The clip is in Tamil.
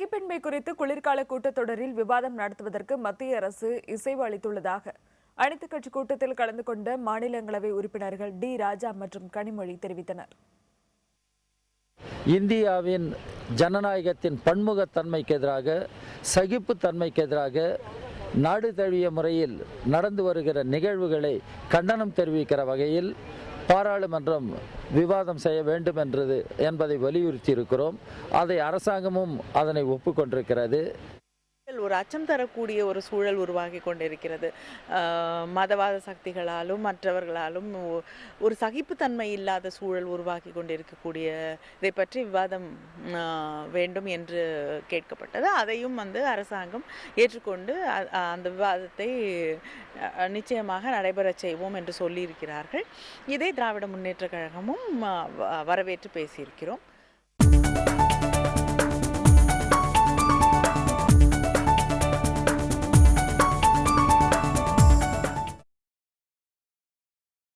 சகிப்பின்மை குறித்து குளிர்கால கூட்டத்தொடரில் விவாதம் நடத்துவதற்கு மத்திய அரசு இசைவு அளித்துள்ளதாக அனைத்துக் கட்சி கூட்டத்தில் கலந்து கொண்ட மாநிலங்களவை உறுப்பினர்கள் டி ராஜா மற்றும் கனிமொழி தெரிவித்தனர். இந்தியாவின் ஜனநாயகத்தின் பன்முகத்தன்மைக்கு எதிராக, சகிப்புத்தன்மைக்கு எதிராக நாடு தழுவிய முறையில் நடந்து வருகிற நிகழ்வுகளை கண்டனம் தெரிவிக்கிற வகையில் பாராளுமன்றம் விவாதம் செய்ய வேண்டும் என்பதை வலியுறுத்தி இருக்கிறோம். அதை அரசாங்கமும் அதனை ஒப்புக்கொண்டிருக்கிறது. ஒரு அச்சம் தரக்கூடிய ஒரு சூழல் உருவாகி கொண்டிருக்கிறது. மதவாத சக்திகளாலும் மற்றவர்களாலும் ஒரு சகிப்புத்தன்மை இல்லாத சூழல் உருவாகி கொண்டிருக்கக்கூடிய இதை பற்றி விவாதம் வேண்டும் என்று கேட்கப்பட்டது. அதையும் அரசாங்கம் ஏற்றுக்கொண்டு அந்த விவாதத்தை நிச்சயமாக நடைபெற செய்வோம் என்று சொல்லியிருக்கிறார்கள். இதை திராவிட முன்னேற்றக் கழகமும் வரவேற்று பேசியிருக்கிறோம்.